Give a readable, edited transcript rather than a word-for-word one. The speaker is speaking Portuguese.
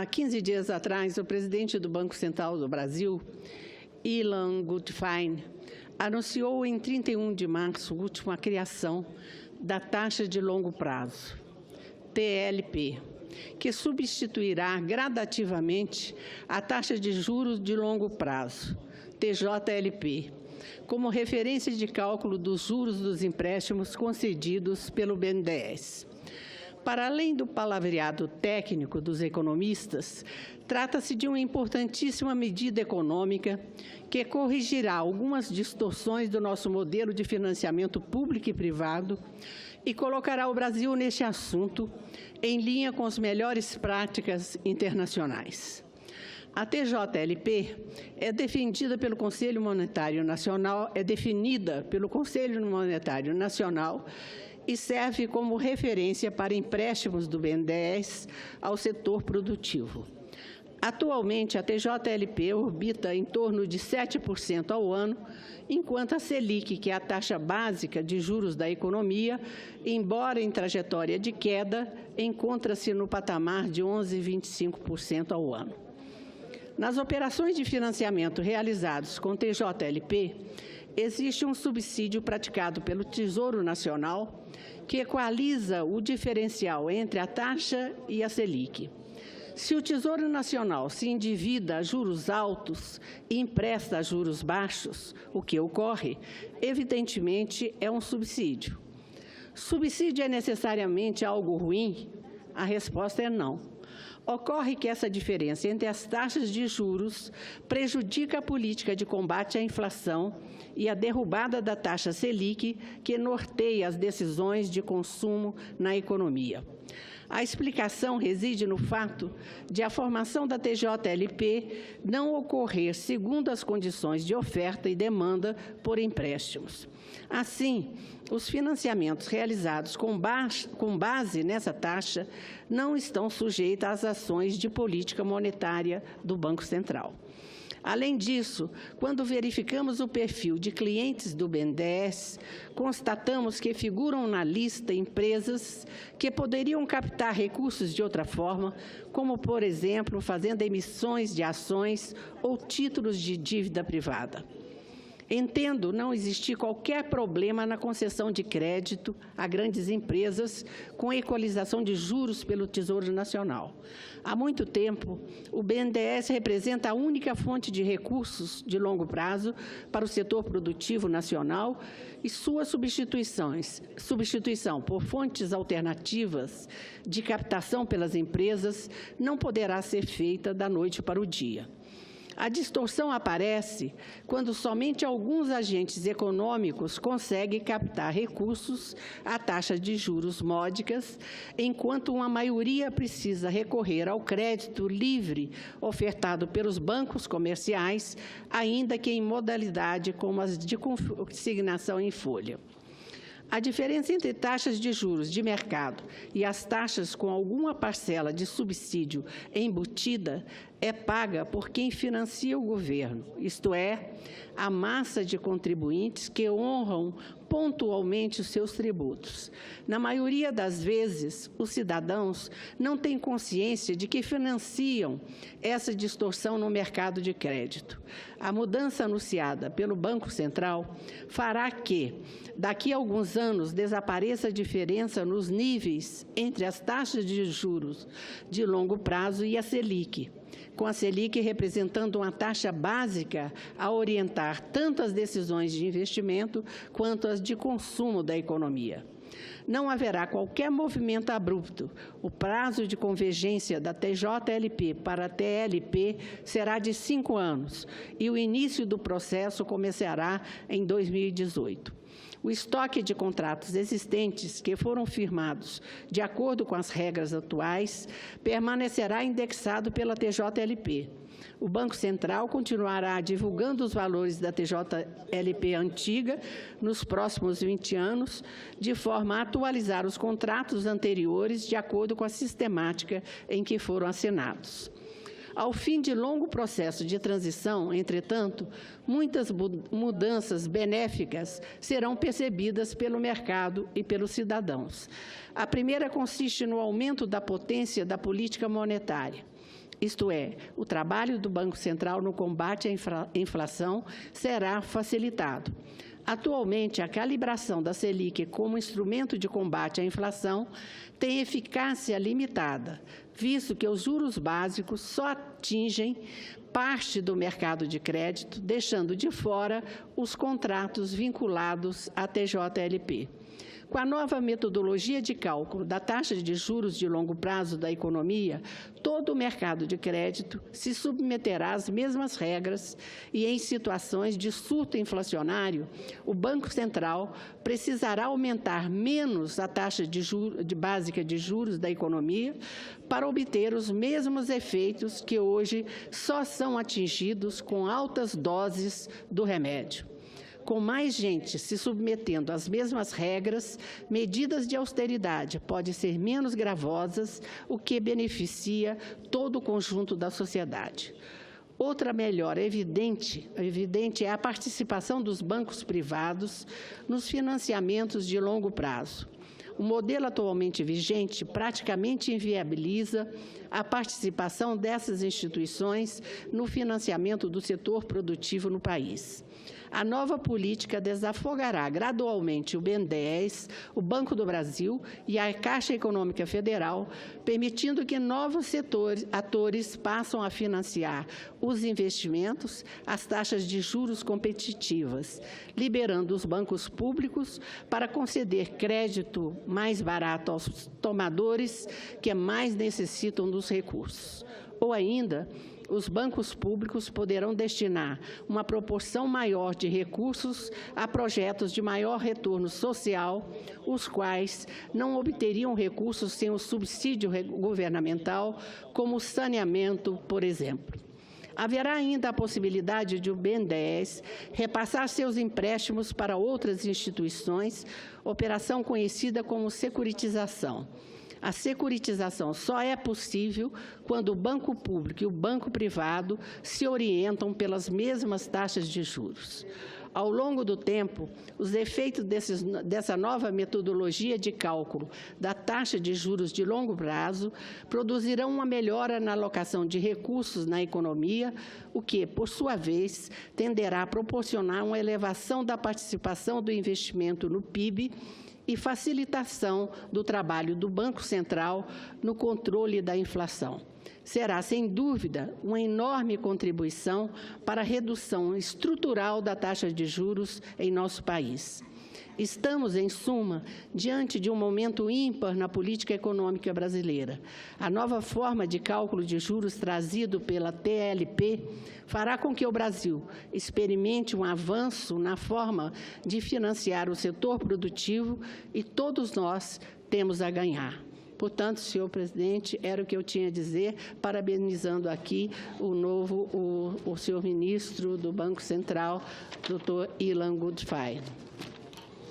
Há 15 dias atrás, o presidente do Banco Central do Brasil, Ilan Gutfein, anunciou em 31 de março último a criação da taxa de longo prazo, TLP, que substituirá gradativamente a taxa de juros de longo prazo, TJLP, como referência de cálculo dos juros dos empréstimos concedidos pelo BNDES. Para além do palavreado técnico dos economistas, trata-se de uma importantíssima medida econômica que corrigirá algumas distorções do nosso modelo de financiamento público e privado e colocará o Brasil neste assunto em linha com as melhores práticas internacionais. A TJLP é definida pelo Conselho Monetário Nacional e serve como referência para empréstimos do BNDES ao setor produtivo. Atualmente, a TJLP orbita em torno de 7% ao ano, enquanto a Selic, que é a taxa básica de juros da economia, embora em trajetória de queda, encontra-se no patamar de 11,25% ao ano. Nas operações de financiamento realizadas com TJLP, existe um subsídio praticado pelo Tesouro Nacional que equaliza o diferencial entre a taxa e a Selic. Se o Tesouro Nacional se endivida a juros altos e empresta a juros baixos, o que ocorre, evidentemente, é um subsídio. Subsídio é necessariamente algo ruim? A resposta é não. Ocorre que essa diferença entre as taxas de juros prejudica a política de combate à inflação e a derrubada da taxa Selic, que norteia as decisões de consumo na economia. A explicação reside no fato de a formação da TJLP não ocorrer segundo as condições de oferta e demanda por empréstimos. Assim, os financiamentos realizados com base nessa taxa não estão sujeitos às ações de política monetária do Banco Central. Além disso, quando verificamos o perfil de clientes do BNDES, constatamos que figuram na lista empresas que poderiam captar recursos de outra forma, como, por exemplo, fazendo emissões de ações ou títulos de dívida privada. Entendo não existir qualquer problema na concessão de crédito a grandes empresas com equalização de juros pelo Tesouro Nacional. Há muito tempo, o BNDES representa a única fonte de recursos de longo prazo para o setor produtivo nacional e sua substituição por fontes alternativas de captação pelas empresas não poderá ser feita da noite para o dia. A distorção aparece quando somente alguns agentes econômicos conseguem captar recursos a taxas de juros módicas, enquanto uma maioria precisa recorrer ao crédito livre ofertado pelos bancos comerciais, ainda que em modalidade como as de consignação em folha. A diferença entre taxas de juros de mercado e as taxas com alguma parcela de subsídio embutida é paga por quem financia o governo, isto é, a massa de contribuintes que honram pontualmente os seus tributos. Na maioria das vezes, os cidadãos não têm consciência de que financiam essa distorção no mercado de crédito. A mudança anunciada pelo Banco Central fará que, daqui a alguns anos, desapareça a diferença nos níveis entre as taxas de juros de longo prazo e a Selic, com a Selic representando uma taxa básica a orientar tanto as decisões de investimento quanto as de consumo da economia. Não haverá qualquer movimento abrupto. O prazo de convergência da TJLP para a TLP será de 5 anos e o início do processo começará em 2018. O estoque de contratos existentes que foram firmados de acordo com as regras atuais permanecerá indexado pela TJLP. O Banco Central continuará divulgando os valores da TJLP antiga nos próximos 20 anos, de forma a atualizar os contratos anteriores de acordo com a sistemática em que foram assinados. Ao fim de longo processo de transição, entretanto, muitas mudanças benéficas serão percebidas pelo mercado e pelos cidadãos. A primeira consiste no aumento da potência da política monetária. Isto é, o trabalho do Banco Central no combate à inflação será facilitado. Atualmente, a calibração da Selic como instrumento de combate à inflação tem eficácia limitada, visto que os juros básicos só atingem parte do mercado de crédito, deixando de fora os contratos vinculados à TJLP. Com a nova metodologia de cálculo da taxa de juros de longo prazo da economia, todo o mercado de crédito se submeterá às mesmas regras e, em situações de surto inflacionário, o Banco Central precisará aumentar menos a taxa básica de juros da economia para obter os mesmos efeitos que hoje só são atingidos com altas doses do remédio. Com mais gente se submetendo às mesmas regras, medidas de austeridade podem ser menos gravosas, o que beneficia todo o conjunto da sociedade. Outra melhora evidente é a participação dos bancos privados nos financiamentos de longo prazo. O modelo atualmente vigente praticamente inviabiliza a participação dessas instituições no financiamento do setor produtivo no país. A nova política desafogará gradualmente o BNDES, o Banco do Brasil e a Caixa Econômica Federal, permitindo que novos atores passem a financiar os investimentos, as taxas de juros competitivas, liberando os bancos públicos para conceder crédito mais barato aos tomadores que mais necessitam dos recursos. Ou ainda, os bancos públicos poderão destinar uma proporção maior de recursos a projetos de maior retorno social, os quais não obteriam recursos sem o subsídio governamental, como o saneamento, por exemplo. Haverá ainda a possibilidade de o BNDES repassar seus empréstimos para outras instituições, operação conhecida como securitização. A securitização só é possível quando o banco público e o banco privado se orientam pelas mesmas taxas de juros. Ao longo do tempo, os efeitos dessa nova metodologia de cálculo da taxa de juros de longo prazo produzirão uma melhora na alocação de recursos na economia, o que, por sua vez, tenderá a proporcionar uma elevação da participação do investimento no PIB e facilitação do trabalho do Banco Central no controle da inflação. Será, sem dúvida, uma enorme contribuição para a redução estrutural da taxa de juros em nosso país. Estamos, em suma, diante de um momento ímpar na política econômica brasileira. A nova forma de cálculo de juros trazido pela TLP fará com que o Brasil experimente um avanço na forma de financiar o setor produtivo e todos nós temos a ganhar. Portanto, senhor presidente, era o que eu tinha a dizer, parabenizando aqui o senhor ministro do Banco Central, doutor Ilan Goodfein.